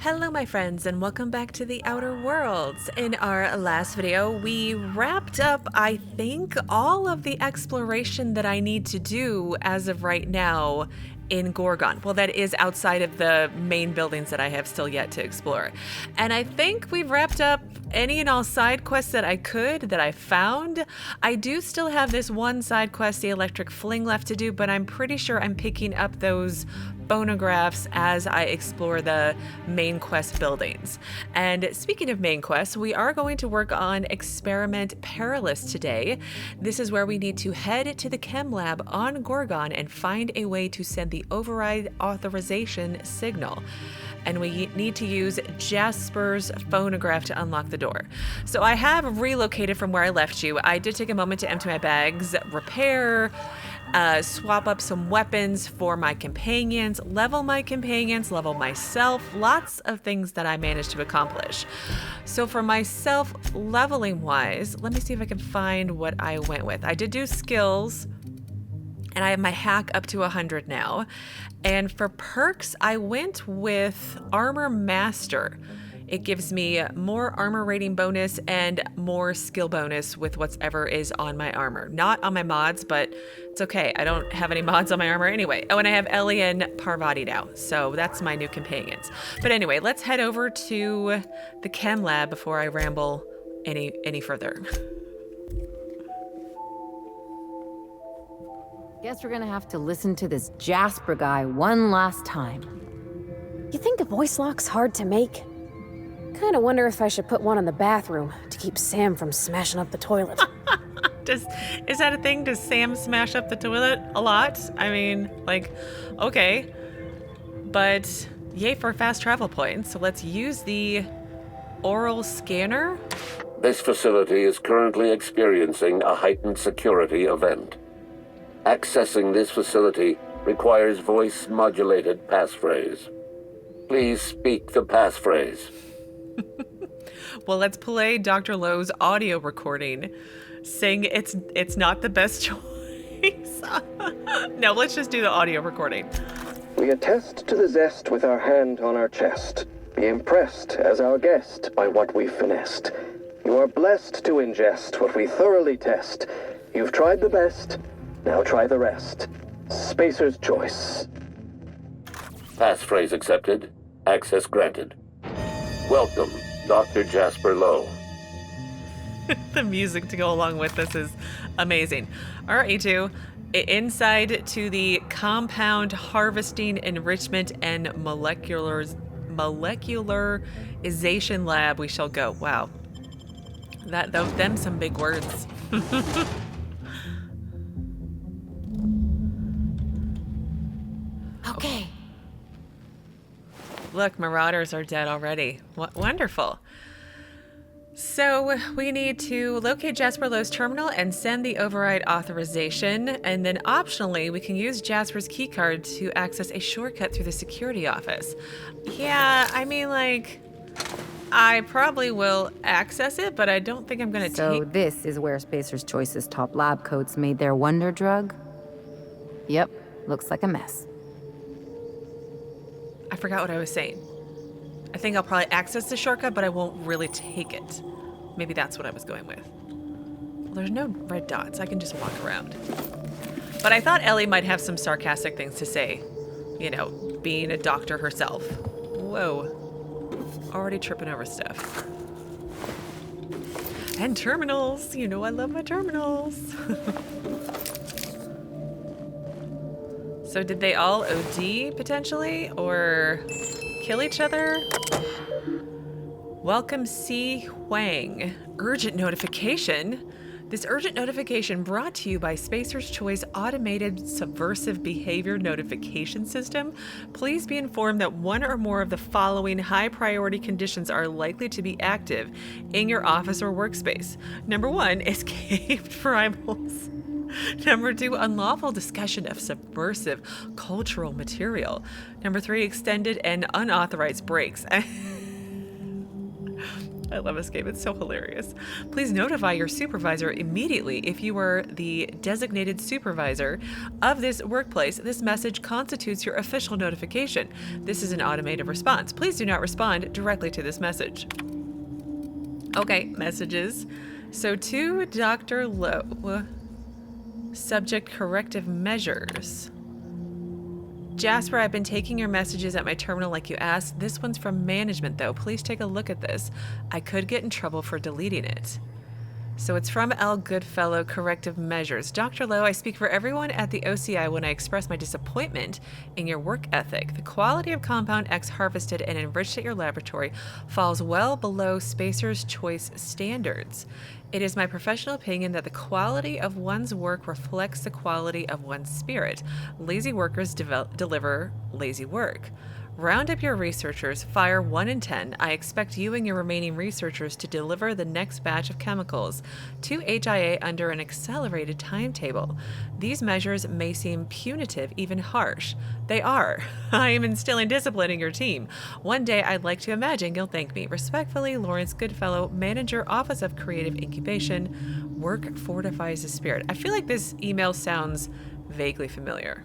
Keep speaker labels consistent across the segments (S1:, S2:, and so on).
S1: Hello my friends and welcome back to the Outer Worlds. In our last video, we wrapped up, I think, all of the exploration that I need to do as of right now in Gorgon. Well, that is outside of the main buildings that I have still yet to explore. And I think we've wrapped up any and all side quests that I could, that I found. I do still have this one side quest, the electric fling, left to do, but I'm pretty sure I'm picking up those phonographs as I explore the main quest buildings. And speaking of main quests, we are going to work on Experiment Perilous today. This is where we need to head to the Chem Lab on Gorgon and find a way to send the override authorization signal. And we need to use Jasper's phonograph to unlock the door. So I have relocated from where I left you. I did take a moment to empty my bags, repair, swap up some weapons for my companions, level myself, lots of things that I managed to accomplish. So for myself, leveling wise, let me see if I can find what I went with. I did do skills, and I have my hack up to 100 now. And for perks, I went with Armor Master. It gives me more armor rating bonus and more skill bonus with whatever is on my armor. Not on my mods, but it's okay. I don't have any mods on my armor anyway. Oh, and I have Ellie and Parvati now, so that's my new companions. But anyway, let's head over to the Chem Lab before I ramble any further.
S2: Guess we're gonna have to listen to this Jasper guy one last time.
S3: You think a voice lock's hard to make? Kinda wonder if I should put one in the bathroom to keep Sam from smashing up the toilet.
S1: Is that a thing? Does Sam smash up the toilet a lot? I mean, like, okay. But yay for fast travel points. So let's use the oral scanner.
S4: This facility is currently experiencing a heightened security event. Accessing this facility requires voice-modulated passphrase. Please speak the passphrase.
S1: Well, let's play Dr. Lowe's audio recording saying it's not the best choice. No, let's just do the audio recording.
S5: We attest to the zest with our hand on our chest. Be impressed as our guest by what we've finessed. You are blessed to ingest what we thoroughly test. You've tried the best, now try the rest. Spacer's choice.
S4: Passphrase accepted. Access granted. Welcome, Dr. Jasper Lowe.
S1: The music to go along with this is amazing. All right, E2. Inside to the Compound Harvesting, Enrichment, and Molecularization Lab we shall go. Wow. Them some big words.
S2: Okay.
S1: Look, marauders are dead already. Wonderful. So we need to locate Jasper Lowe's terminal and send the override authorization. And then optionally, we can use Jasper's keycard to access a shortcut through the security office. Yeah, I mean, like, I probably will access it, but I don't think I'm going to
S2: So this is where Spacer's Choice's top lab coats made their wonder drug? Yep, looks like a mess.
S1: I forgot what I was saying. I think I'll probably access the shortcut, but I won't really take it. Maybe that's what I was going with. Well, there's no red dots. I can just walk around. But I thought Ellie might have some sarcastic things to say. You know, being a doctor herself. Whoa. Already tripping over stuff. And terminals. You know I love my terminals. So did they all OD potentially, or kill each other? Welcome C. Huang. Urgent notification. This urgent notification brought to you by Spacer's Choice Automated Subversive Behavior Notification System. Please be informed that one or more of the following high priority conditions are likely to be active in your office or workspace. Number 1, escaped rivals. Number 2, unlawful discussion of subversive cultural material. Number 3, extended and unauthorized breaks. I love this game. It's so hilarious. Please notify your supervisor immediately if you are the designated supervisor of this workplace. This message constitutes your official notification. This is an automated response. Please do not respond directly to this message. Okay, messages. So to Dr. Lowe, subject corrective measures. Jasper, I've been taking your messages at my terminal like you asked. This one's from management, though. Please take a look at this. I could get in trouble for deleting it. So it's from L. Goodfellow, corrective measures. Dr. Lowe, I speak for everyone at the OCI when I express my disappointment in your work ethic. The quality of Compound X harvested and enriched at your laboratory falls well below Spacer's Choice standards. It is my professional opinion that the quality of one's work reflects the quality of one's spirit. Lazy workers deliver lazy work. Round up your researchers, fire 1 in 10. I expect you and your remaining researchers to deliver the next batch of chemicals to HIA under an accelerated timetable. These measures may seem punitive, even harsh. They are. I am instilling discipline in your team. One day I'd like to imagine you'll thank me. Respectfully, Lawrence Goodfellow, Manager, Office of Creative Incubation. Work fortifies the spirit. I feel like this email sounds vaguely familiar.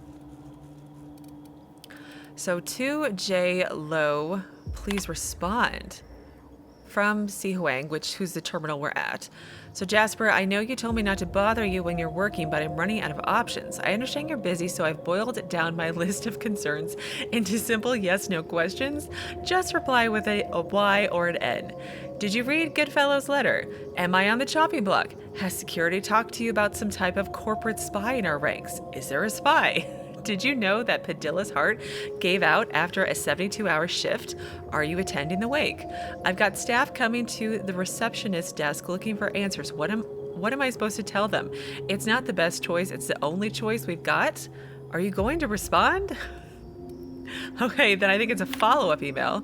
S1: So to J. Lowe, please respond. From Si Huang, who's the terminal we're at. So Jasper, I know you told me not to bother you when you're working, but I'm running out of options. I understand you're busy, so I've boiled down my list of concerns into simple yes-no questions. Just reply with a Y or an N. Did you read Goodfellow's letter? Am I on the chopping block? Has security talked to you about some type of corporate spy in our ranks? Is there a spy? Did you know that Padilla's heart gave out after a 72-hour shift? Are you attending the wake? I've got staff coming to the receptionist desk looking for answers. What am I supposed to tell them? It's not the best choice. It's the only choice we've got. Are you going to respond? Okay, then I think it's a follow-up email.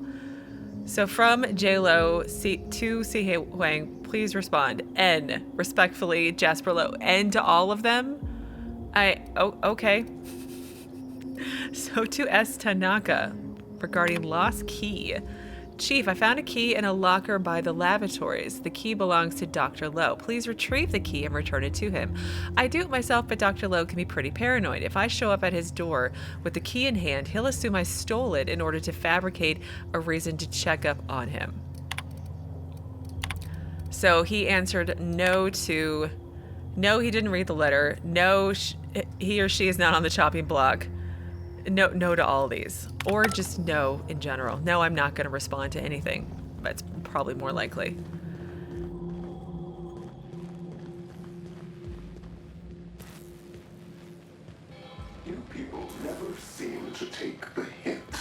S1: So from JLo to Si Huang, please respond. N, respectfully, Jasper Lowe. N to all of them? Okay. So to S. Tanaka, regarding lost key. Chief, I found a key in a locker by the lavatories. The key belongs to Dr. Lowe. Please retrieve the key and return it to him. I do it myself, but Dr. Lowe can be pretty paranoid. If I show up at his door with the key in hand, he'll assume I stole it in order to fabricate a reason to check up on him. So he answered no to... No, he didn't read the letter. No, he or she is not on the chopping block. No to all these. Or just no in general. No, I'm not going to respond to anything. That's probably more likely.
S6: You people never seem to take the hint.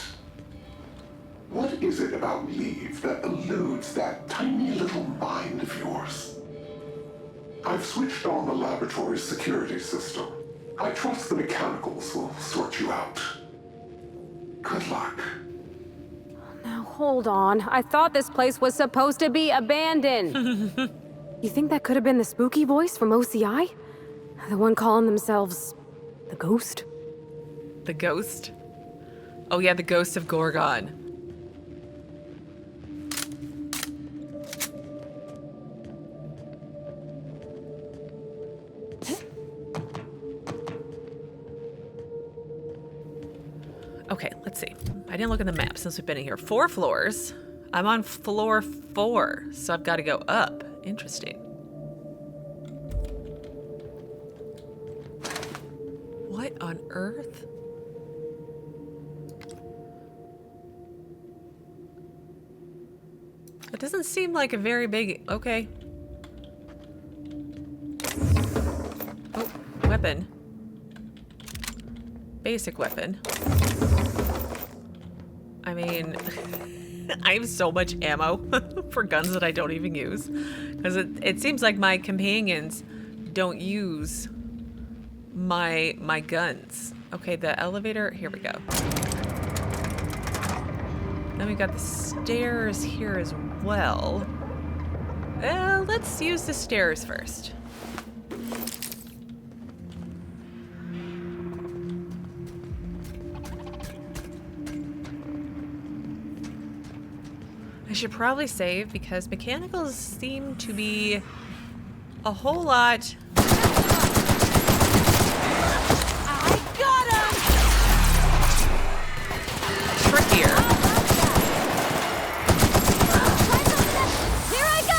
S6: What is it about leave that eludes that tiny little mind of yours? I've switched on the laboratory's security system. I trust the mechanicals will sort you out. Good luck.
S3: Now hold on. I thought this place was supposed to be abandoned. You think that could have been the spooky voice from OCI? The one calling themselves the Ghost?
S1: The Ghost? Oh yeah, the Ghost of Gorgon. Okay, let's see. I didn't look at the map since we've been in here. 4 floors. I'm on floor 4, so I've got to go up. Interesting. What on earth? It doesn't seem like a very big... Okay. Oh, weapon. Basic weapon. I mean, I have so much ammo for guns that I don't even use. Because it seems like my companions don't use my guns. Okay, the elevator, here we go. Then we got the stairs here as well. Let's use the stairs first. I should probably save because mechanicals seem to be a whole lot.
S7: I got him!
S1: Trickier.
S7: Here I go!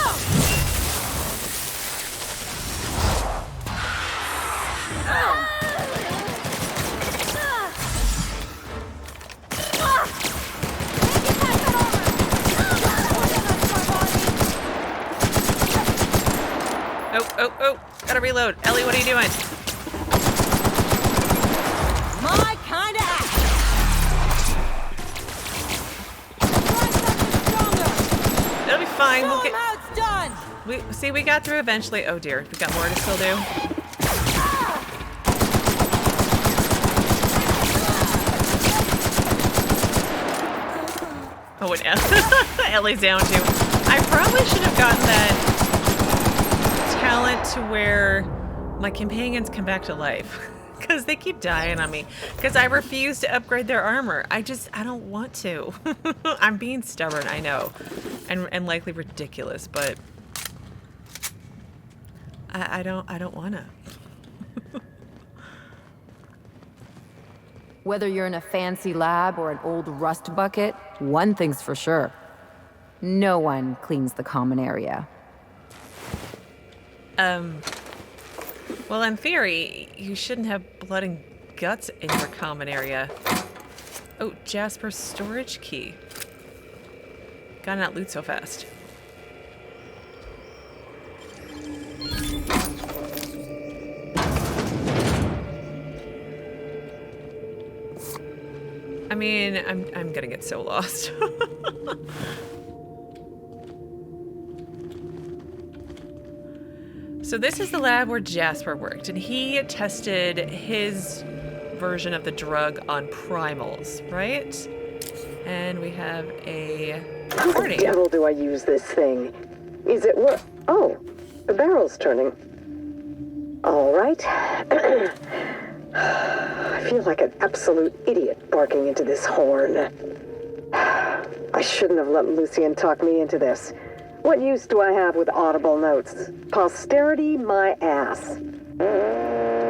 S1: Oh, gotta reload. Ellie, what are you doing?
S7: My kind of act.
S1: It'll be fine. We'll get.
S7: How it's done.
S1: We got through eventually. Oh dear, we got more to still do. Oh, and Ellie's down too. I probably should have gotten that talent to where my companions come back to life. Because they keep dying on me. Because I refuse to upgrade their armor. I don't want to. I'm being stubborn, I know. And likely ridiculous, but I don't wanna.
S2: Whether you're in a fancy lab or an old rust bucket, one thing's for sure. No one cleans the common area.
S1: Well, in theory, you shouldn't have blood and guts in your common area. Oh, Jasper's storage key. Gotta not loot so fast. I mean, I'm gonna get so lost. So this is the lab where Jasper worked, and he tested his version of the drug on primals, right? And we have a recording.
S8: How the devil do I use this thing? Is it what? Oh, the barrel's turning. All right. I feel like an absolute idiot barking into this horn. I shouldn't have let Lucien talk me into this. What use do I have with audible notes? Posterity my ass.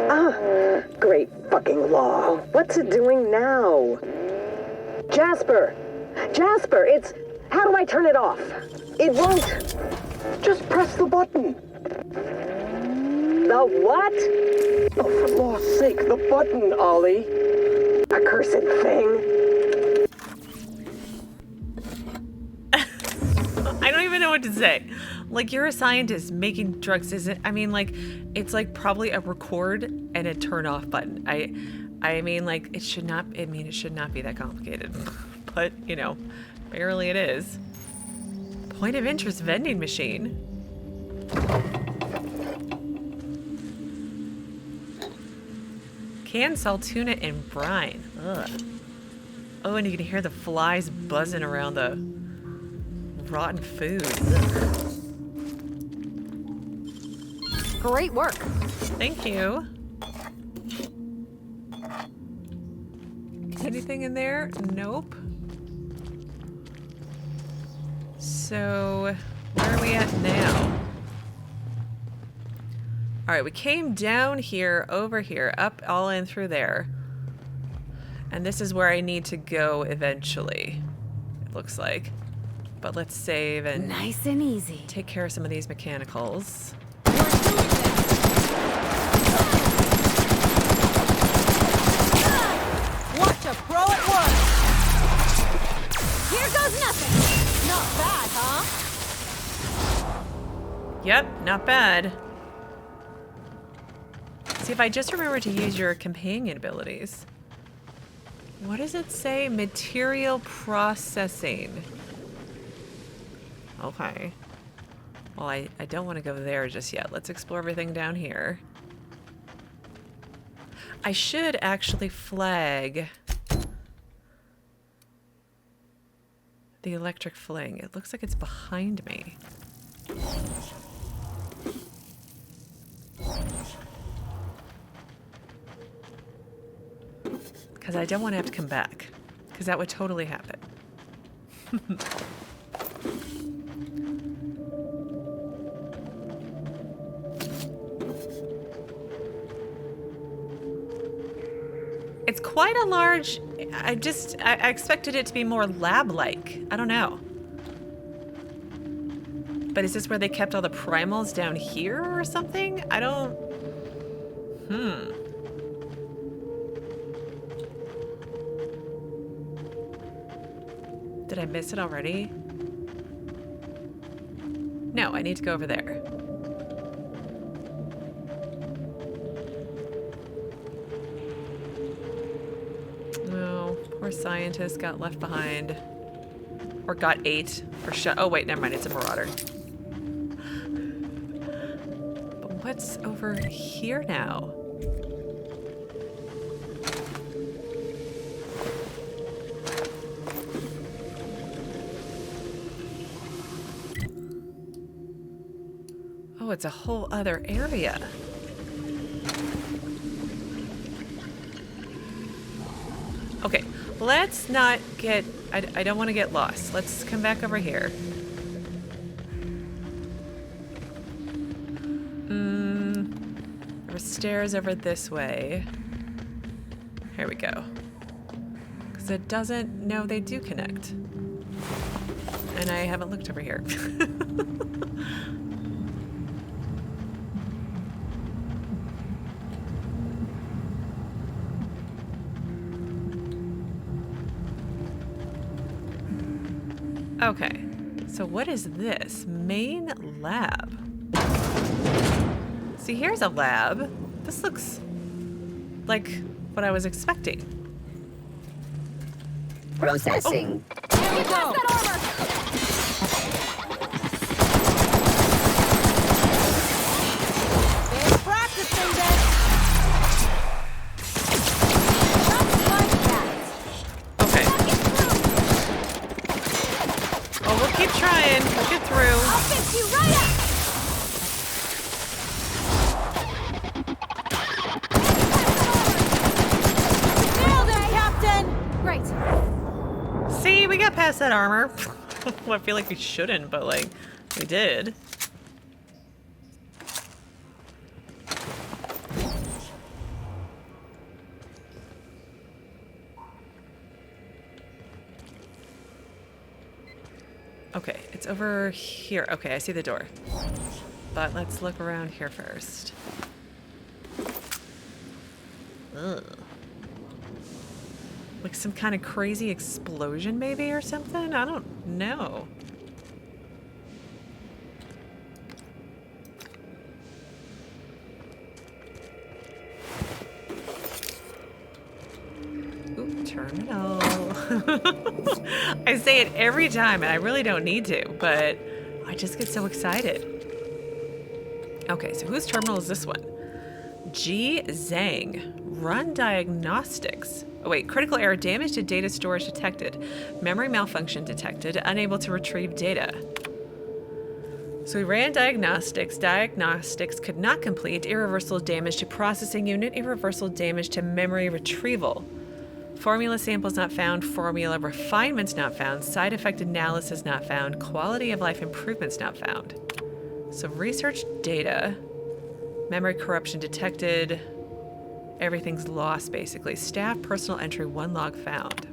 S8: Ah, great fucking law. What's it doing now? Jasper! Jasper, it's... How do I turn it off? It won't. Just press the button. The what? Oh, for law's sake, the button, Ollie. Accursed thing.
S1: I don't even know what to say. Like, you're a scientist making drugs, isn't? I mean, like, it's like probably a record and a turn off button. I mean, like, it should not be that complicated. But, you know, apparently it is. Point of interest vending machine. Canned salt tuna in brine. Ugh. Oh, and you can hear the flies buzzing around the rotten food. Ugh.
S3: Great work.
S1: Thank you. Anything in there? Nope. So, where are we at now? Alright, we came down here, over here, up, all in through there. And this is where I need to go eventually, it looks like. But let's save and
S3: Nice and easy.
S1: take care of some of these mechanicals.
S7: Watch a pro at work. Here goes nothing. Not bad, huh?
S1: Yep, not bad. See, if I just remember to use your companion abilities. What does it say? Material processing. Okay. Well, I don't want to go there just yet. Let's explore everything down here. I should actually flag the electric fling. It looks like it's behind me. Because I don't want to have to come back. Because that would totally happen. it's quite a large... I expected it to be more lab-like. I don't know. But is this where they kept all the primals down here or something? I don't... Did I miss it already? No, I need to go over there. Oh, poor scientist got left behind. Or got ate. Or shut. Oh, wait, never mind. It's a marauder. But what's over here now? Oh, it's a whole other area. Okay, let's not get... I don't want to get lost. Let's come back over here. There were stairs over this way. Here we go. Because it doesn't... No, they do connect. And I haven't looked over here. Okay, so what is this? Main lab. See, here's a lab. This looks like what I was expecting.
S9: Processing.
S7: Here we go. That armor. Been practicing this. Just like that.
S1: Okay. Well, we'll keep trying. We'll get through.
S7: I'll fix you right up. Nailed it, Captain.
S3: Great.
S1: See, we got past that armor. Well, I feel like we shouldn't, but like, we did. Okay, it's over here. Okay, I see the door. But let's look around here first. Ugh. Like some kind of crazy explosion maybe or something? I don't know. Ooh, terminal. I say it every time and I really don't need to, but I just get so excited. Okay, so whose terminal is this one? G. Zhang. Run diagnostics. Oh wait, critical error, damage to data storage detected. Memory malfunction detected, unable to retrieve data. So we ran diagnostics. Diagnostics could not complete. Irreversible damage to processing unit. Irreversible damage to memory retrieval. Formula samples not found. Formula refinements not found. Side effect analysis not found. Quality of life improvements not found. So research data. Memory corruption detected. Everything's lost, basically. Staff personal entry, 1 log found.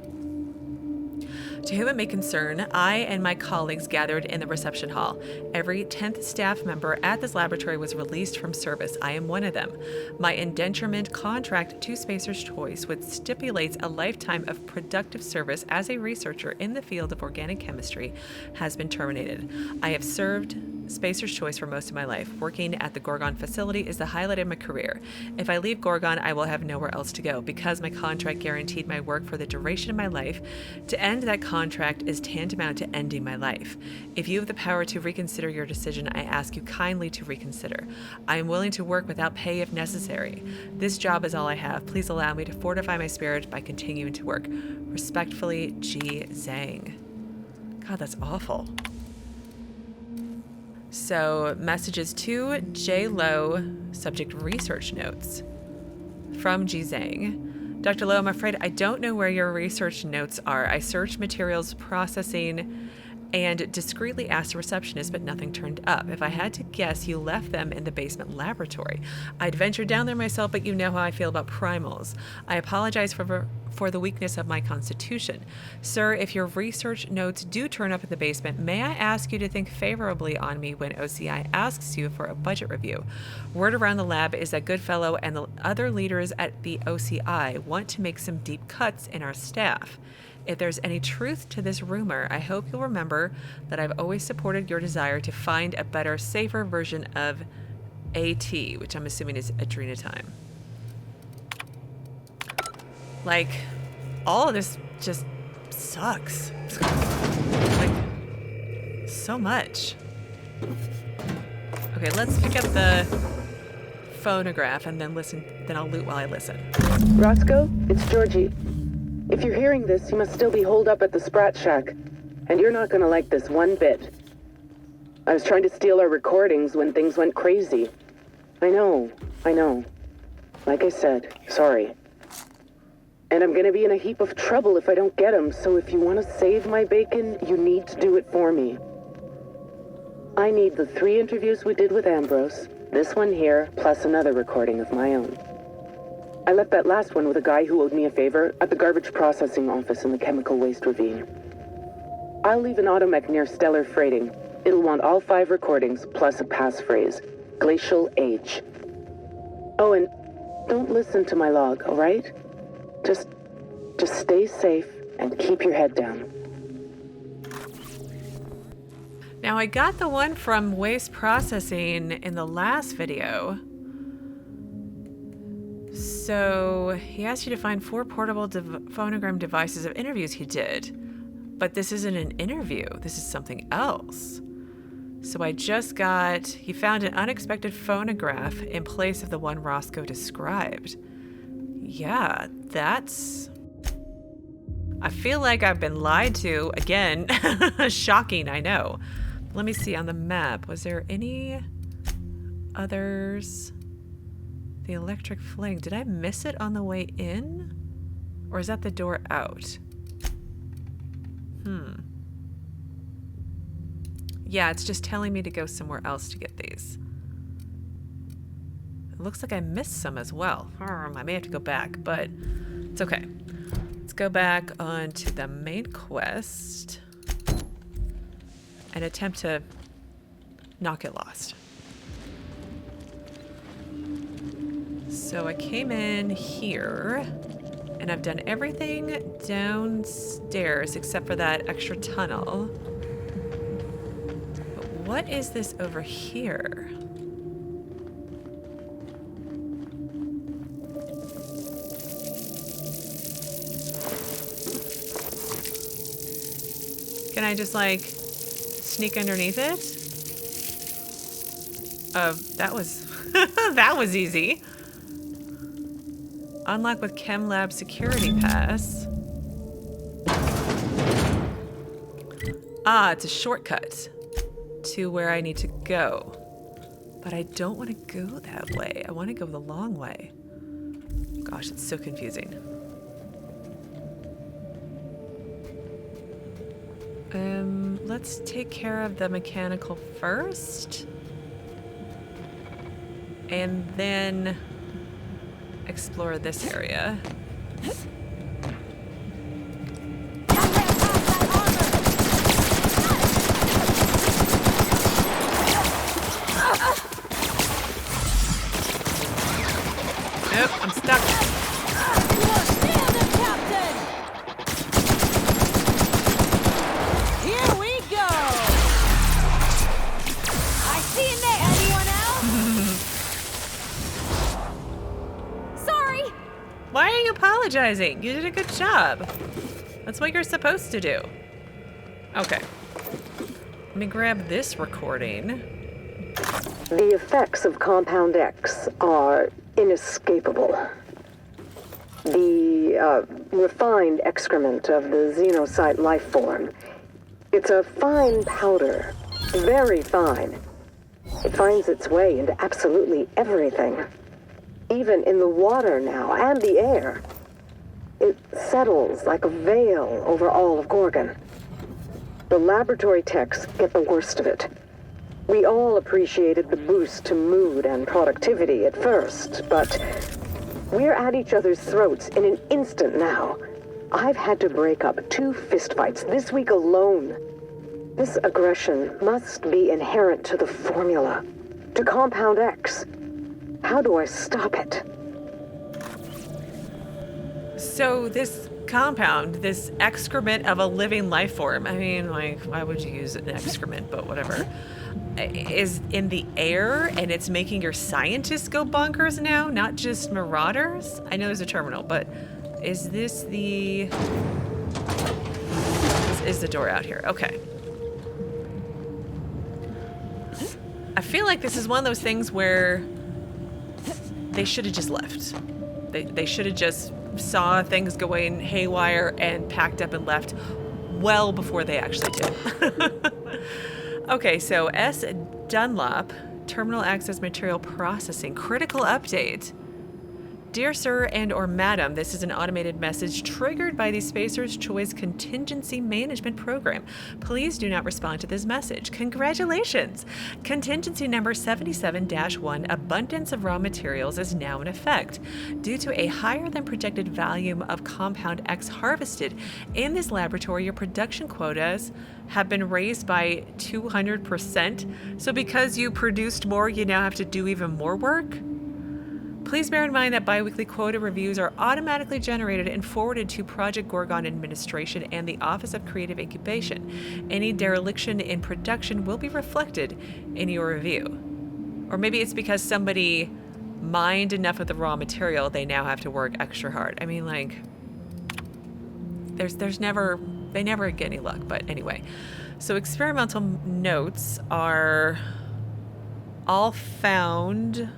S1: To whom it may concern, I and my colleagues gathered in the reception hall. Every 10th staff member at this laboratory was released from service. I am one of them. My indenturement contract to Spacer's Choice, which stipulates a lifetime of productive service as a researcher in the field of organic chemistry, has been terminated. I have served Spacer's Choice for most of my life. Working at the Gorgon facility is the highlight of my career. If I leave Gorgon, I will have nowhere else to go. Because my contract guaranteed my work for the duration of my life, to end that contract is tantamount to ending my life. If you have the power to reconsider your decision, I ask you kindly to reconsider. I am willing to work without pay if necessary. This job is all I have. Please allow me to fortify my spirit by continuing to work. Respectfully, G. Zhang. God, that's awful. So, messages to J. Lowe, subject research notes. From G. Zhang. Dr. Lowe, I'm afraid I don't know where your research notes are. I searched materials processing and discreetly asked the receptionist, but nothing turned up. If I had to guess, you left them in the basement laboratory. I'd venture down there myself, but you know how I feel about primals. I apologize for the weakness of my constitution. Sir, if your research notes do turn up in the basement, may I ask you to think favorably on me when OCI asks you for a budget review? Word around the lab is that Goodfellow and the other leaders at the OCI want to make some deep cuts in our staff. If there's any truth to this rumor, I hope you'll remember that I've always supported your desire to find a better, safer version of AT, which I'm assuming is Adrenatime. Like, all of this just sucks. Like, so much. Okay, let's pick up the phonograph and then listen. Then I'll loot while I listen.
S8: Roscoe, it's Georgie. If you're hearing this, you must still be holed up at the Sprat Shack. And you're not gonna like this one bit. I was trying to steal our recordings when things went crazy. I know. Like I said, sorry. And I'm gonna be in a heap of trouble if I don't get them, so if you want to save my bacon, you need to do it for me. I need the 3 interviews we did with Ambrose, this one here, plus another recording of my own. I left that last one with a guy who owed me a favor at the garbage processing office in the chemical waste ravine. I'll leave an automech near Stellar Freighting. It'll want all 5 recordings, plus a passphrase. Glacial Age. Oh, and don't listen to my log, all right? Just stay safe and keep your head down.
S1: Now, I got the one from waste processing in the last video. So he asked you to find 4 portable phonogram devices of interviews he did. But this isn't an interview. This is something else. So I just got... He found an unexpected phonograph in place of the one Roscoe described. Yeah, that's... I feel like I've been lied to. Again, shocking, I know. Let me see on the map. Was there any others? The electric fling. Did I miss it on the way in? Or is that the door out? Yeah, it's just telling me to go somewhere else to get these. It looks like I missed some as well. I may have to go back, but it's okay. Let's go back onto the main quest and attempt to not get lost. So I came in here, and I've done everything downstairs except for that extra tunnel. But what is this over here? Can I just, like, sneak underneath it? That was... that was easy. Unlock with Chem Lab security pass. Ah, it's a shortcut to where I need to go. But I don't want to go that way. I want to go the long way. Gosh, it's so confusing. Let's take care of the mechanical first. And then explore this area. Nope, I'm stuck.
S7: Here we go! I see you there! Anyone else? Sorry!
S1: Why are you apologizing? You did a good job. That's what you're supposed to do. Okay. Let me grab this recording.
S8: The effects of Compound X are inescapable. The refined excrement of the xenocyte life form. It's a fine powder, very fine. It finds its way into absolutely everything. Even in the water now, and the air. It settles like a veil over all of Gorgon. The laboratory techs get the worst of it. We all appreciated the boost to mood and productivity at first, but we're at each other's throats in an instant now. I've had to break up 2 fistfights this week alone. This aggression must be inherent to the formula, to Compound X. How do I stop it?
S1: So this compound, this excrement of a living life form, I mean, like, why would you use an excrement, but whatever, is in the air, and it's making your scientists go bonkers now, not just marauders? I know there's a terminal, but is this the... This is the door out here. Okay. I feel like this is one of those things where they should have just left. They should have just saw things going haywire and packed up and left well before they actually did. Okay, so S. Dunlop, Terminal Access Material Processing, critical update. Dear Sir and or Madam, this is an automated message triggered by the Spacer's Choice Contingency Management Program. Please do not respond to this message. Congratulations! Contingency number 77-1, abundance of raw materials, is now in effect. Due to a higher than projected volume of Compound X harvested in this laboratory, your production quotas have been raised by 200%. So because you produced more, you now have to do even more work? Please bear in mind that biweekly quota reviews are automatically generated and forwarded to Project Gorgon Administration and the Office of Creative Incubation. Any dereliction in production will be reflected in your review. Or maybe it's because somebody mined enough of the raw material, they now have to work extra hard. I mean, like, they never get any luck, but anyway. So experimental notes are all found.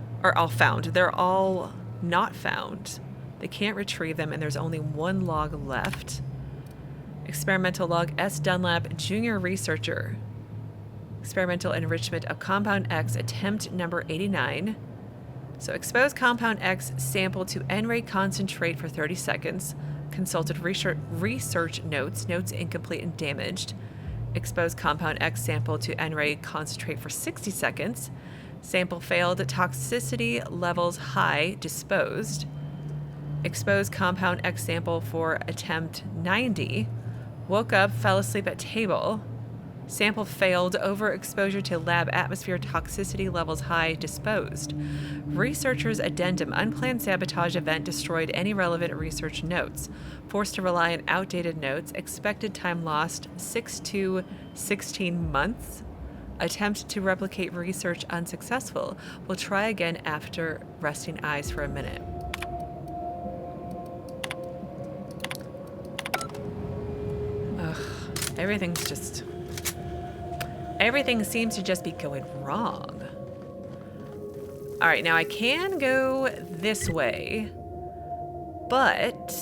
S1: They're all not found. They can't retrieve them, and there's only 1 log left. Experimental log S. Dunlap, Junior Researcher. Experimental enrichment of Compound X, attempt number 89. So expose Compound X sample to N-ray concentrate for 30 seconds. Consulted research notes incomplete and damaged. Expose Compound X sample to N-ray concentrate for 60 seconds. Sample failed, toxicity levels high, disposed. Expose Compound X sample for attempt 90. Woke up, fell asleep at table. Sample failed, overexposure to lab atmosphere, toxicity levels high, disposed. Researchers' addendum, unplanned sabotage event destroyed any relevant research notes. Forced to rely on outdated notes, expected time lost 6 to 16 months. Attempt to replicate research unsuccessful. We'll try again after resting eyes for a minute. Ugh, everything seems to just be going wrong. All right, now I can go this way, but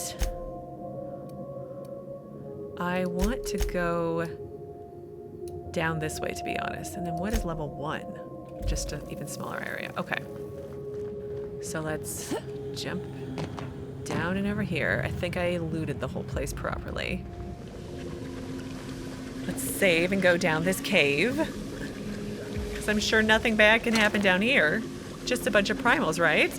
S1: I want to go down this way, to be honest. And then what is level 1? Just an even smaller area. Okay. So let's jump down and over here. I think I looted the whole place properly. Let's save and go down this cave. Because I'm sure nothing bad can happen down here. Just a bunch of primals, right?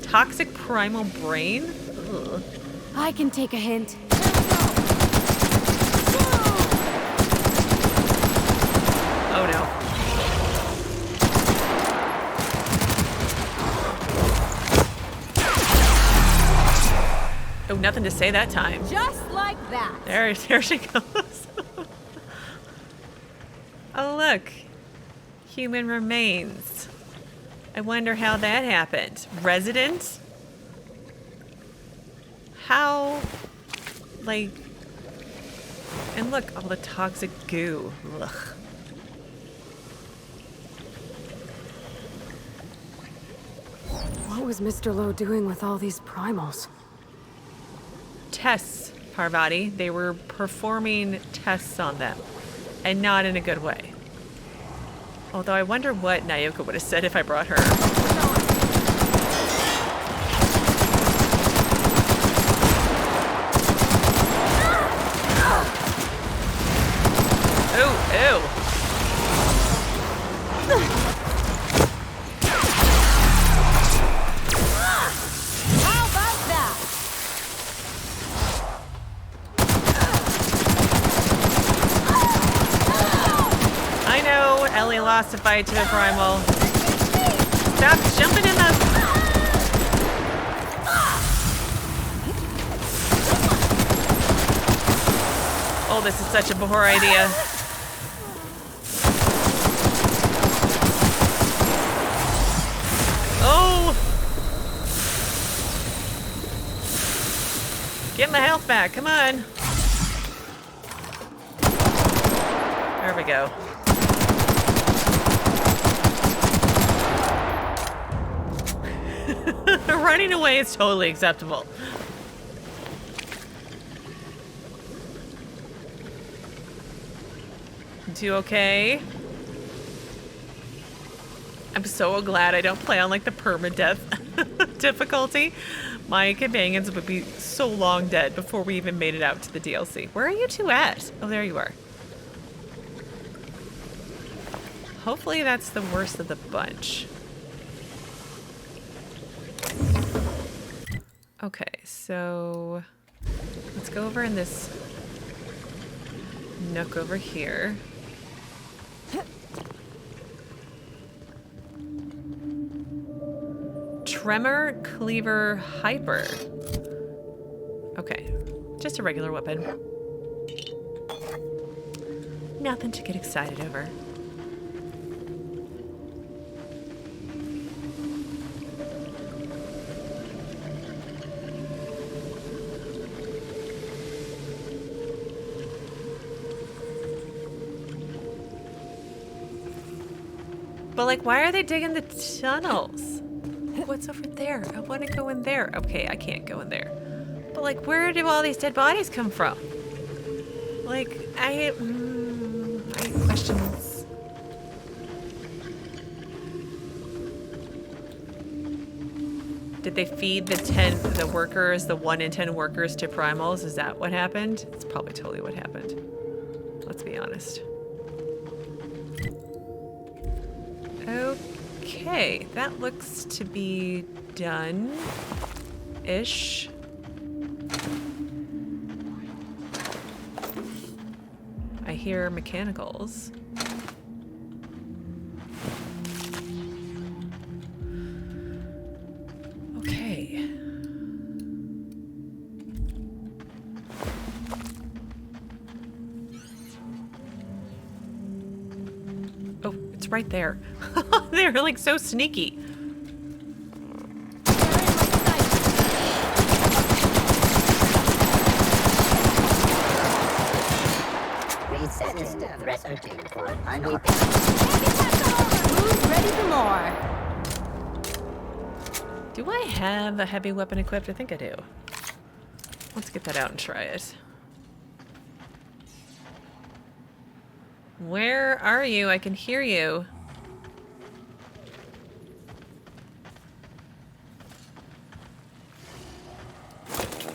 S1: Toxic primal brain? Ugh.
S7: I can take a hint.
S1: Oh no. Oh, nothing to say that time.
S7: Just like that.
S1: There she goes. Oh, look. Human remains. I wonder how that happened. Resident? How? Like... And look, all the toxic goo. Ugh.
S3: What was Mr. Lowe doing with all these primals?
S1: Tests, Parvati. They were performing tests on them. And not in a good way. Although I wonder what Nayoka would have said if I brought her. ossified to a primal. Stop jumping in the... Oh, this is such a poor idea. Oh! Get my health back, come on. There we go. Running away is totally acceptable. You okay? I'm so glad I don't play on like the permadeath difficulty. My companions would be so long dead before we even made it out to the DLC. Where are you two at? Oh, there you are. Hopefully that's the worst of the bunch. Okay, so let's go over in this nook over here. Tremor Cleaver Hyper. Okay, just a regular weapon. Nothing to get excited over. But like, why are they digging the tunnels? What's over there? I want to go in there. Okay, I can't go in there. But like, where do all these dead bodies come from? Like, I have questions. Did they feed the workers, the 1 in 10 workers to primals? Is that what happened? It's probably totally what happened. Let's be honest. Okay, that looks to be done-ish. I hear mechanicals. Okay. Oh, it's right there. They're like so sneaky.
S7: Who's ready for more?
S1: Do I have a heavy weapon equipped? I think I do. Let's get that out and try it. Where are you? I can hear you.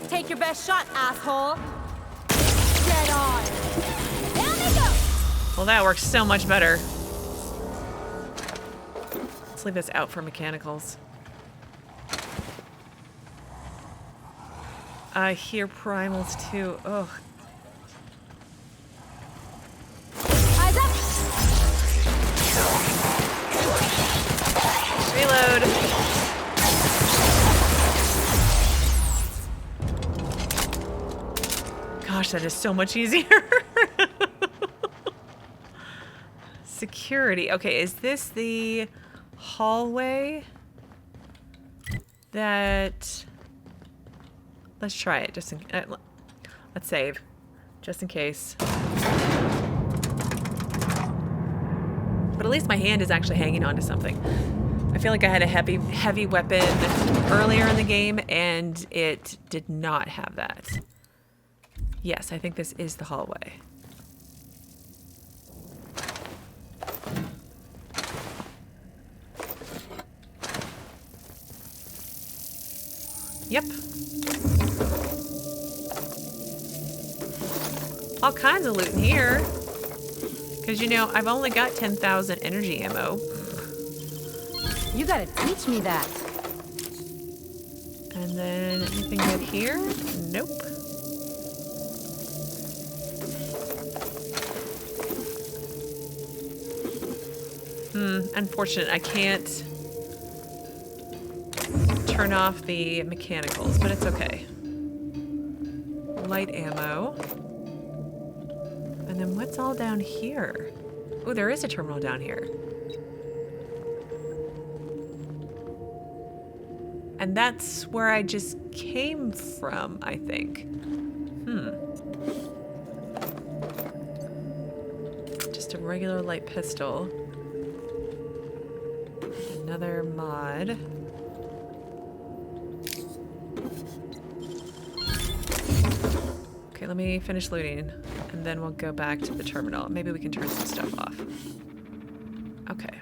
S7: Take your best shot, asshole. Dead on. Down they go.
S1: Well, that works so much better. Let's leave this out for mechanicals. I hear primals too. Ugh.
S7: Eyes up.
S1: Reload. Gosh, that is so much easier. Security. Okay, is this the hallway that... Let's try it, just in... let's save, just in case. But at least my hand is actually hanging on to something. I feel like I had a heavy weapon earlier in the game, and it did not have that. Yes, I think this is the hallway. Yep. All kinds of loot in here. Because, you know, I've only got 10,000 energy ammo.
S2: You gotta teach me that.
S1: And then anything good here? Nope. Unfortunate, I can't turn off the mechanicals, but it's okay. Light ammo. And then what's all down here? Oh, there is a terminal down here. And that's where I just came from, I think. Just a regular light pistol. Another mod. Okay, let me finish looting, and then we'll go back to the terminal. Maybe we can turn some stuff off. Okay.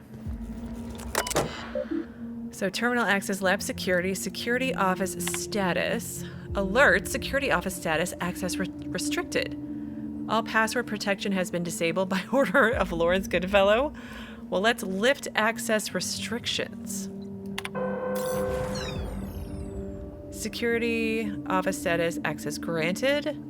S1: So terminal access, lab security, security office status. Alert, security office status, access restricted. All password protection has been disabled by order of Lawrence Goodfellow. Well, let's lift access restrictions. Security office status, access granted.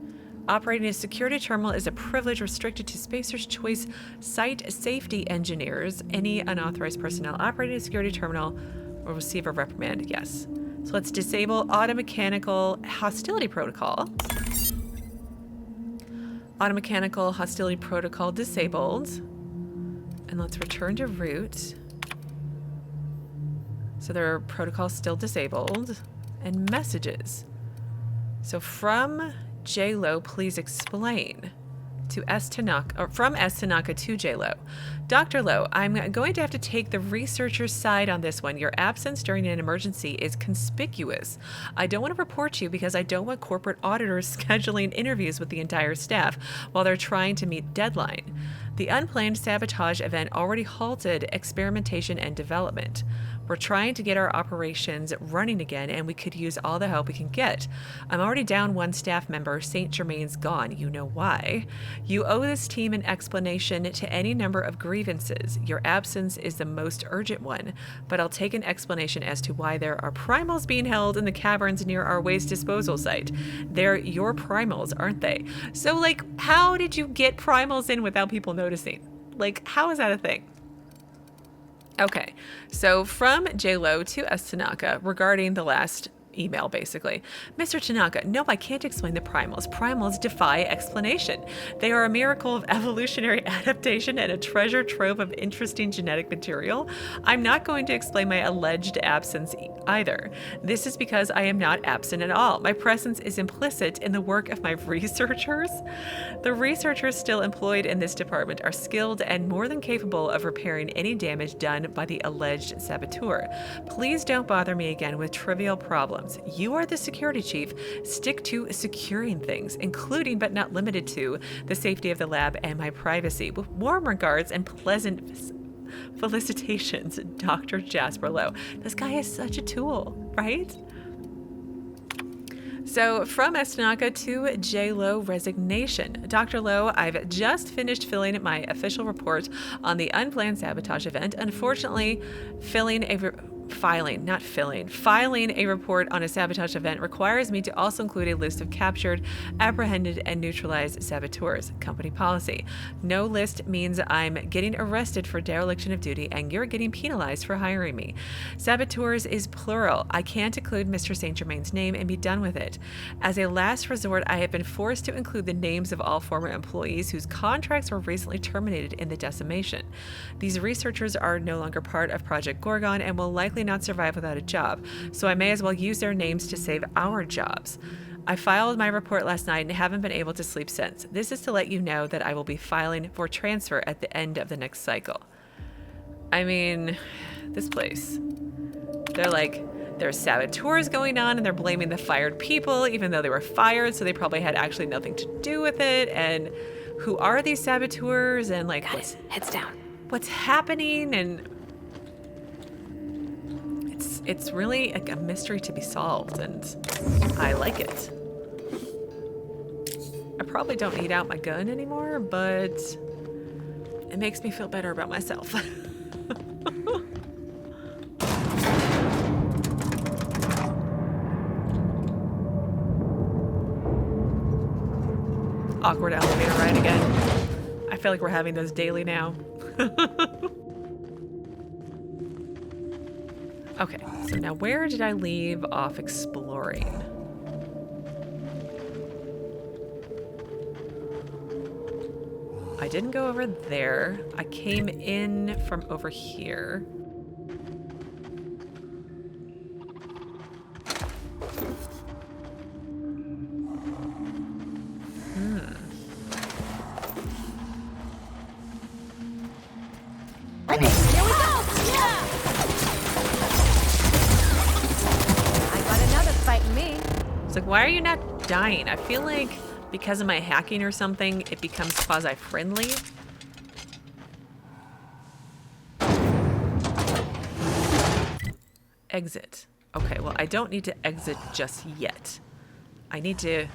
S1: Operating a security terminal is a privilege restricted to Spacer's Choice site safety engineers. Any unauthorized personnel operating a security terminal will receive a reprimand. Yes. So let's disable automechanical hostility protocol. Automechanical hostility protocol disabled. And let's return to root. So their protocol's still disabled. And messages. So from J-Lo, please explain. To S. Tanaka, or from S. Tanaka to J-Lo. Dr. Lo, I'm going to have to take the researcher's side on this one. Your absence during an emergency is conspicuous. I don't want to report you because I don't want corporate auditors scheduling interviews with the entire staff while they're trying to meet deadline. The unplanned sabotage event already halted experimentation and development. We're trying to get our operations running again, and we could use all the help we can get. I'm already down one staff member. St. Germain's gone. You know why. You owe this team an explanation to any number of grievances. Your absence is the most urgent one, but I'll take an explanation as to why there are primals being held in the caverns near our waste disposal site. They're your primals, aren't they? So, like, how did you get primals in without people noticing? Like, how is that a thing? Okay, so from J-Lo to S. Tanaka regarding the last email, basically. Mr. Tanaka, no, I can't explain the primals. Primals defy explanation. They are a miracle of evolutionary adaptation and a treasure trove of interesting genetic material. I'm not going to explain my alleged absence either. This is because I am not absent at all. My presence is implicit in the work of my researchers. The researchers still employed in this department are skilled and more than capable of repairing any damage done by the alleged saboteur. Please don't bother me again with trivial problems. You are the security chief. Stick to securing things, including but not limited to the safety of the lab and my privacy. With warm regards and pleasant felicitations, Dr. Jasper Lowe. This guy is such a tool, right? So from S. Tanaka to J-Lo resignation. Dr. Lowe, I've just finished filling my official report on the unplanned sabotage event. Unfortunately, filing a report on a sabotage event requires me to also include a list of captured, apprehended, and neutralized saboteurs. Company policy. No list means I'm getting arrested for dereliction of duty and you're getting penalized for hiring me. Saboteurs is plural. I can't include Mr. St. Germain's name and be done with it. As a last resort, I have been forced to include the names of all former employees whose contracts were recently terminated in the decimation. These researchers are no longer part of Project Gorgon and will likely not survive without a job, so I may as well use their names to save our jobs. I filed my report last night and haven't been able to sleep since. This is to let you know that I will be filing for transfer at the end of the next cycle. I mean, this place. They're like, there's saboteurs going on and they're blaming the fired people even though they were fired, so they probably had actually nothing to do with it. And who are these saboteurs and like
S3: Heads down.
S1: What's happening? And it's really a mystery to be solved, and I like it. I probably don't need out my gun anymore, but it makes me feel better about myself. Awkward elevator ride again. I feel like we're having those daily now. Okay, so now where did I leave off exploring? I didn't go over there. I came in from over here.
S7: Here we go! Yeah! I got another fighting me.
S1: It's like, why are you not dying? I feel like because of my hacking or something, it becomes quasi-friendly. Exit. Okay, well, I don't need to exit just yet. I need to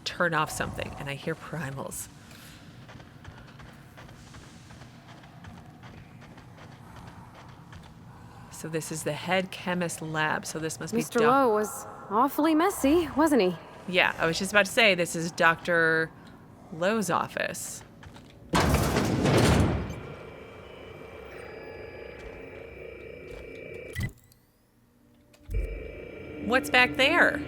S1: turn off something, and I hear primals. So this is the head chemist lab, so this must be
S3: Mr. Lowe was awfully messy, wasn't he?
S1: Yeah, I was just about to say, this is Dr. Lowe's office. What's back there?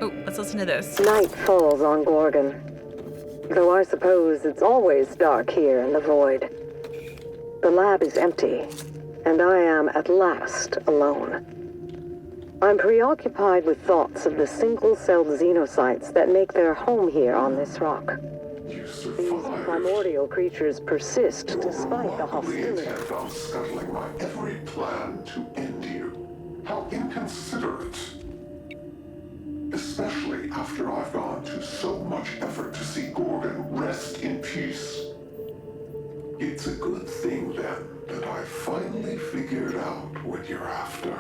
S1: Oh, let's listen to this.
S8: Night falls on Gorgon. Though I suppose it's always dark here in the void. The lab is empty, and I am at last alone. I'm preoccupied with thoughts of the single-celled xenocytes that make their home here on this rock.
S6: You
S8: These
S6: survived.
S8: primordial creatures persist despite the
S6: Remarkably
S8: hostility.
S6: intent on scuttling my every plan to end you. How inconsiderate. Especially after I've gone to so much effort to see Gorgon rest in peace. It's a good thing, then, that I finally figured out what you're after.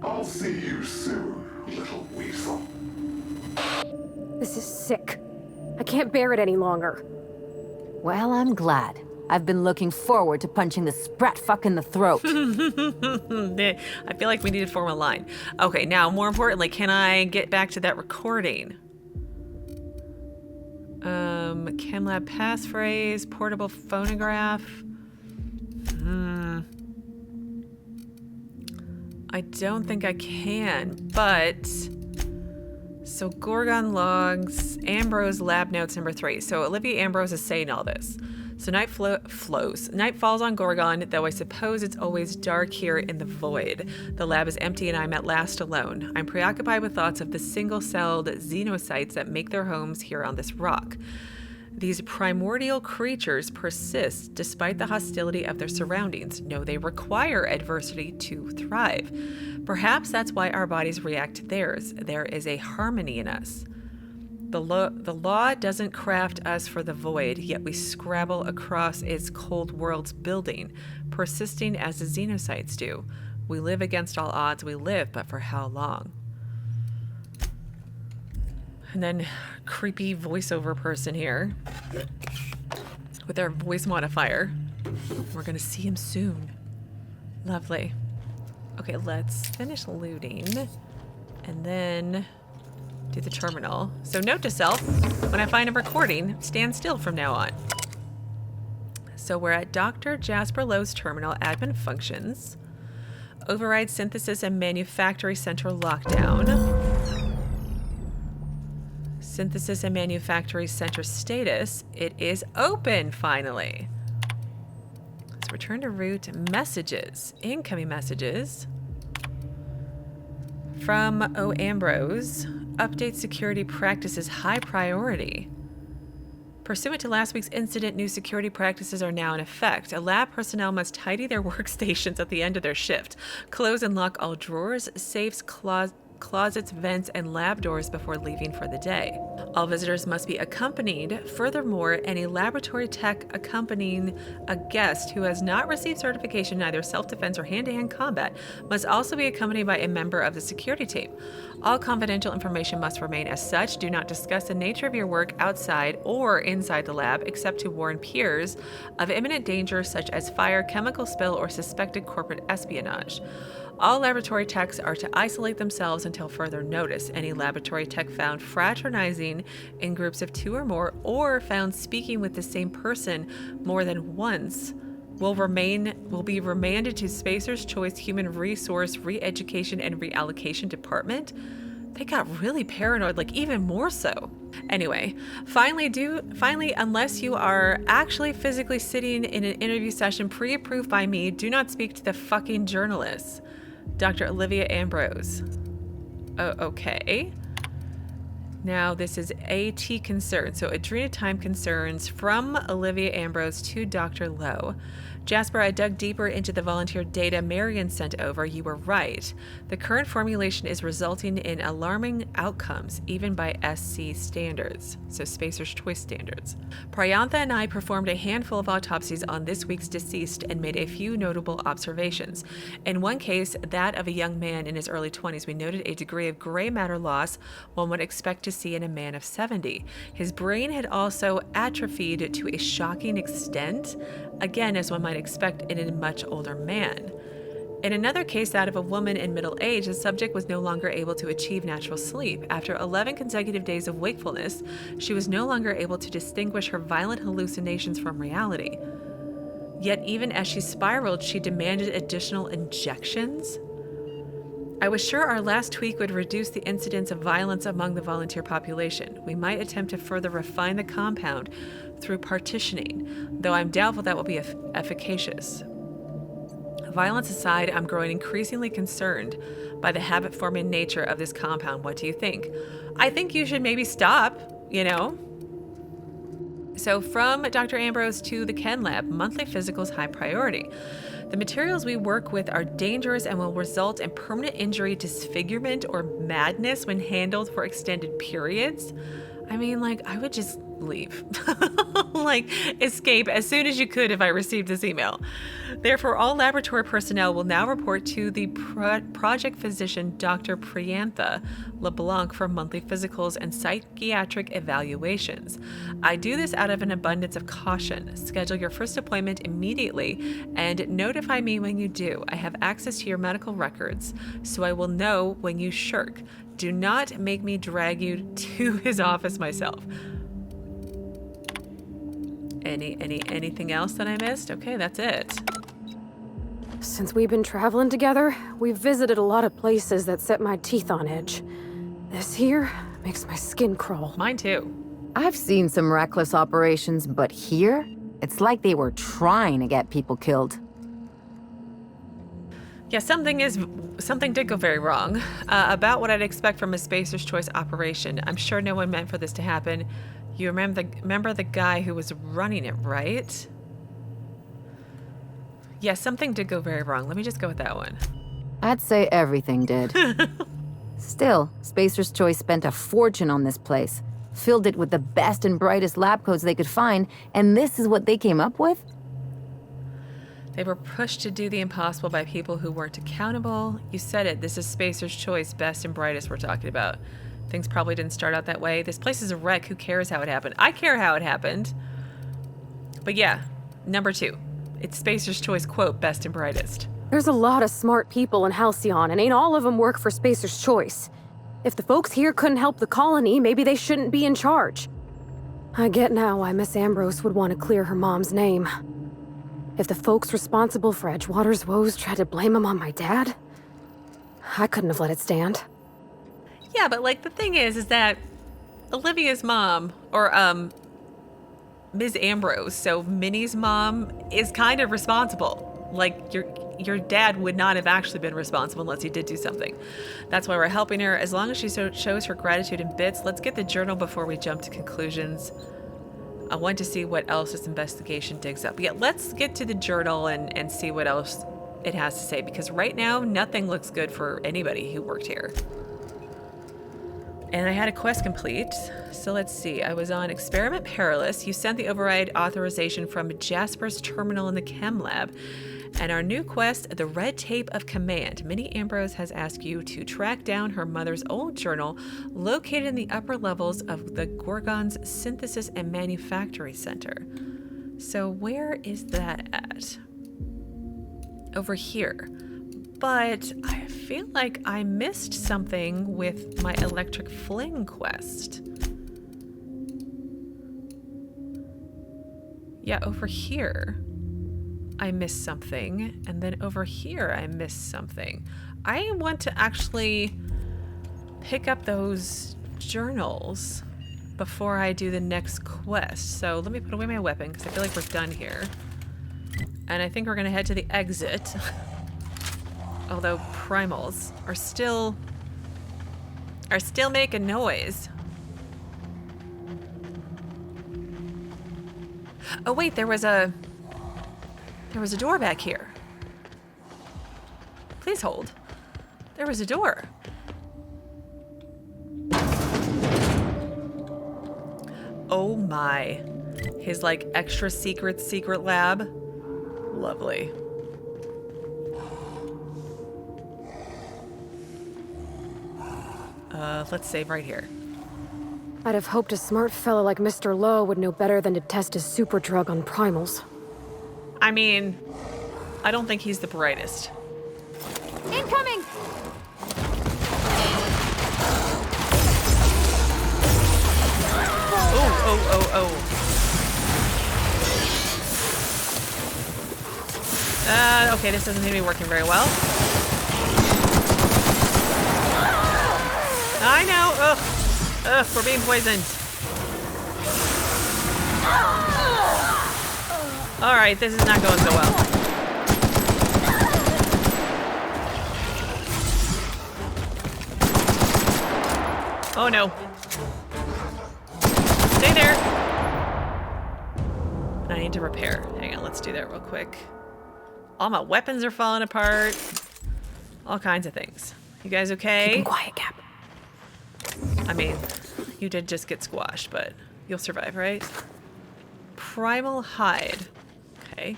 S6: I'll see you soon, little weasel.
S3: This is sick. I can't bear it any longer.
S2: Well, I'm glad. I've been looking forward to punching the sprat fuck in the throat.
S1: I feel like we need to form a line. Okay, now, more importantly, can I get back to that recording? Chem Lab passphrase, portable phonograph. I don't think I can, but... So Gorgon logs, Ambrose lab notes number 3. So Olivia Ambrose is saying all this. So night flows. Night falls on Gorgon, though I suppose it's always dark here in the void. The lab is empty and I'm at last alone. I'm preoccupied with thoughts of the single-celled xenocytes that make their homes here on this rock. These primordial creatures persist despite the hostility of their surroundings. No, they require adversity to thrive. Perhaps that's why our bodies react to theirs. There is a harmony in us. The law doesn't craft us for the void, yet we scrabble across its cold world's building, persisting as the xenocytes do. We live against all odds, we live, but for how long? And then creepy voiceover person here with our voice modifier. We're gonna see him soon. Lovely. Okay, let's finish looting and then do the terminal. So note to self, when I find a recording, stand still from now on. So we're at Dr. Jasper Lowe's terminal, admin functions. Override synthesis and manufactory center lockdown. Synthesis and manufactory center status. It is open, finally. Let's return to root. Messages. Incoming messages. From O. Ambrose. Update security practices high priority. Pursuant to last week's incident, new security practices are now in effect. Lab personnel must tidy their workstations at the end of their shift. Close and lock all drawers, safes, closets, vents, and lab doors before leaving for the day. All visitors must be accompanied. Furthermore, any laboratory tech accompanying a guest who has not received certification in either self-defense or hand-to-hand combat must also be accompanied by a member of the security team. All confidential information must remain as such. Do not discuss the nature of your work outside or inside the lab except to warn peers of imminent danger such as fire, chemical spill, or suspected corporate espionage. All laboratory techs are to isolate themselves until further notice. Any laboratory tech found fraternizing in groups of 2 or more, or found speaking with the same person more than once, will be remanded to Spacer's Choice Human Resource Re-Education and Reallocation Department. They got really paranoid, like even more so. Anyway, finally, unless you are actually physically sitting in an interview session pre-approved by me, do not speak to the fucking journalists. Dr. Olivia Ambrose. Oh, okay. Now, this is AT concern, so adrenotime concerns from Olivia Ambrose to Dr. Lowe. Jasper, I dug deeper into the volunteer data Marion sent over. You were right. The current formulation is resulting in alarming outcomes, even by SC standards, so Spacer's Choice standards. Prayantha and I performed a handful of autopsies on this week's deceased and made a few notable observations. In one case, that of a young man in his early 20s, we noted a degree of gray matter loss one would expect to see in a man of 70. His brain had also atrophied to a shocking extent, again, as one might expect in a much older man. In another case, that of a woman in middle age, the subject was no longer able to achieve natural sleep. After 11 consecutive days of wakefulness, she was no longer able to distinguish her violent hallucinations from reality. Yet even as she spiraled, she demanded additional injections. I was sure our last tweak would reduce the incidence of violence among the volunteer population. We might attempt to further refine the compound through partitioning, though I'm doubtful that will be efficacious. Violence aside, I'm growing increasingly concerned by the habit-forming nature of this compound. What do you think? I think you should maybe stop, you know? So from Dr. Ambrose to the Chem Lab, monthly physicals high priority. The materials we work with are dangerous and will result in permanent injury, disfigurement, or madness when handled for extended periods. I mean, like, I would just leave. Like, escape as soon as you could if I received this email. Therefore, all laboratory personnel will now report to the project physician, Dr. Priyantha LeBlanc, for monthly physicals and psychiatric evaluations. I do this out of an abundance of caution. Schedule your first appointment immediately and notify me when you do. I have access to your medical records, so I will know when you shirk. Do not make me drag you to his office myself. Anything else that I missed? Okay, that's it.
S3: Since we've been traveling together, we've visited a lot of places that set my teeth on edge. This here makes my skin crawl.
S1: Mine too.
S2: I've seen some reckless operations, but here, it's like they were trying to get people killed.
S1: Yeah, something did go very wrong. About what I'd expect from a Spacer's Choice operation. I'm sure no one meant for this to happen. You remember the guy who was running it, right? Yeah, something did go very wrong. Let me just go with that one.
S2: I'd say everything did. Still, Spacer's Choice spent a fortune on this place, filled it with the best and brightest lab coats they could find, and this is what they came up with?
S1: They were pushed to do the impossible by people who weren't accountable. You said it. This is Spacer's Choice, best and brightest we're talking about. Things probably didn't start out that way. This place is a wreck. Who cares how it happened? I care how it happened. But yeah, number 2. It's Spacer's Choice, quote, best and brightest.
S3: There's a lot of smart people in Halcyon, and ain't all of them work for Spacer's Choice. If the folks here couldn't help the colony, maybe they shouldn't be in charge. I get now why Miss Ambrose would want to clear her mom's name. If the folks responsible for Edgewater's woes tried to blame him on my dad, I couldn't have let it stand.
S1: Yeah, but like the thing is that Olivia's mom, or Ms. Ambrose, so Minnie's mom, is kind of responsible. Like your dad would not have actually been responsible unless he did do something. That's why we're helping her. As long as she shows her gratitude in bits, let's get the journal before we jump to conclusions. I want to see what else this investigation digs up. Yeah, let's get to the journal and see what else it has to say, because right now nothing looks good for anybody who worked here. And I had a quest complete. So let's see. I was on Experiment Perilous. You sent the override authorization from Jasper's terminal in the Chem Lab. And our new quest, The Red Tape of Command. Minnie Ambrose has asked you to track down her mother's old journal located in the upper levels of the Gorgon's Synthesis and Manufacturing Center. So where is that at? Over here. But I feel like I missed something with my Electric Fling quest. Yeah, over here. I missed something. And then over here, I missed something. I want to actually pick up those journals before I do the next quest. So let me put away my weapon because I feel like we're done here. And I think we're going to head to the exit. Although primals are still making noise. Oh wait, there was a door back here. Please hold. There was a door. Oh my. His like extra secret lab. Lovely. Let's save right here.
S3: I'd have hoped a smart fella like Mr. Lowe would know better than to test his super drug on primals.
S1: I mean, I don't think he's the brightest.
S7: Incoming!
S1: Oh. Okay, this doesn't seem to be working very well. I know. Ugh, we're being poisoned. All right, this is not going so well. Oh no. Stay there. I need to repair. Hang on, let's do that real quick. All my weapons are falling apart. All kinds of things. You guys okay?
S3: Keep 'em quiet, Cap.
S1: I mean, you did just get squashed, but you'll survive, right? Primal hide. Okay.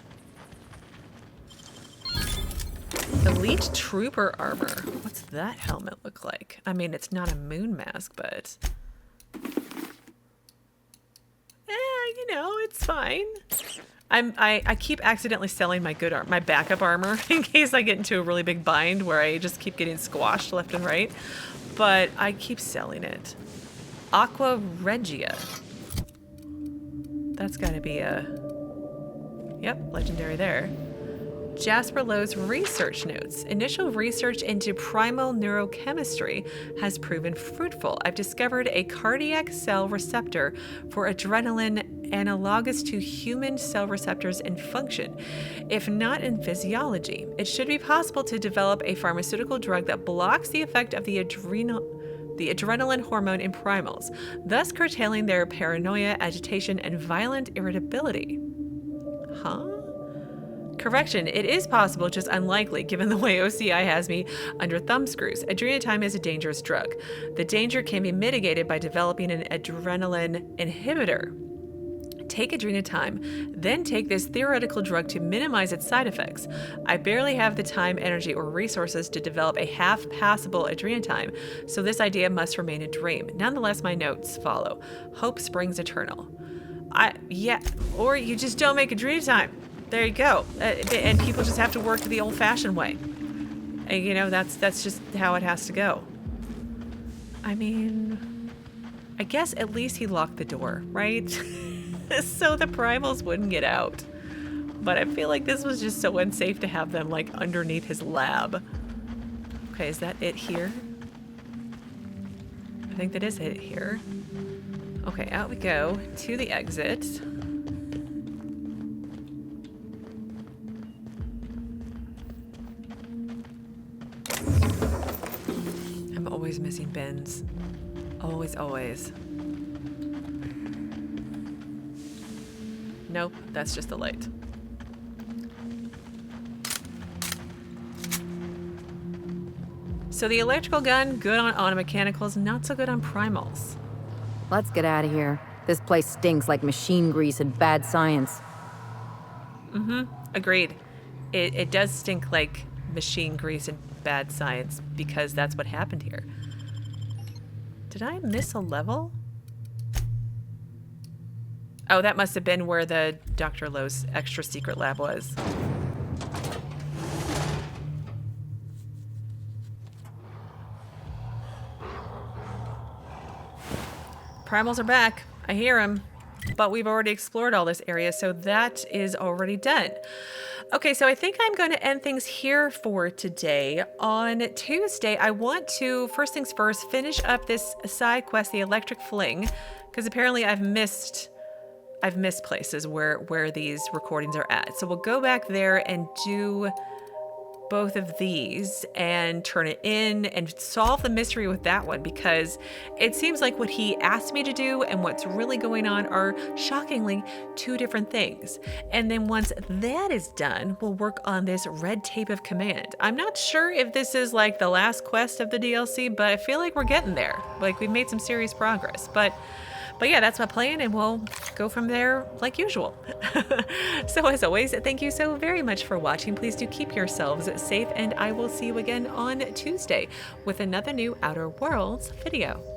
S1: Elite trooper armor. What's that helmet look like? I mean, it's not a moon mask, but... you know, it's fine. I keep accidentally selling my my backup armor in case I get into a really big bind where I just keep getting squashed left and right. But I keep selling it. Aqua Regia. That's gotta be a... Yep, legendary there. Jasper Lowe's research notes. Initial research into primal neurochemistry has proven fruitful. I've discovered a cardiac cell receptor for adrenaline analogous to human cell receptors in function, if not in physiology. It should be possible to develop a pharmaceutical drug that blocks the effect of the adrenaline hormone in primals, thus curtailing their paranoia, agitation, and violent irritability. Huh? Correction, it is possible, just unlikely, given the way OCI has me under thumbscrews. Adrenatime is a dangerous drug. The danger can be mitigated by developing an adrenaline inhibitor. Take adrenatime, then take this theoretical drug to minimize its side effects. I barely have the time, energy, or resources to develop a half-passable adrenatime, so this idea must remain a dream. Nonetheless, my notes follow. Hope springs eternal. Yeah, or you just don't make adrenatime. There you go. And people just have to work the old-fashioned way. And, you know, that's just how it has to go. I mean, I guess at least he locked the door, right? So the primals wouldn't get out. But I feel like this was just so unsafe to have them, like, underneath his lab. Okay, is that it here? I think that is it here. Okay, out we go to the exit. I'm always missing bins. Always. Nope, that's just the light. So the electrical gun, good on automechanicals, not so good on primals.
S2: Let's get out of here. This place stinks like machine grease and bad science.
S1: Agreed. It does stink like machine grease and bad science because that's what happened here. Did I miss a level? Oh, that must have been where the Dr. Lowe's extra secret lab was. Primals are back. I hear them. But we've already explored all this area, so that is already done. Okay, so I think I'm going to end things here for today. On Tuesday, I want to, first things first, finish up this side quest, the Electric Fling, because apparently I've missed places where these recordings are at. So we'll go back there and do both of these and turn it in and solve the mystery with that one, because it seems like what he asked me to do and what's really going on are shockingly two different things. And then once that is done, we'll work on this Red Tape of Command. I'm not sure if this is like the last quest of the DLC, but I feel like we're getting there. Like, we've made some serious progress. But yeah, that's my plan, and we'll go from there like usual. So as always, thank you so very much for watching. Please do keep yourselves safe, and I will see you again on Tuesday with another new Outer Worlds video.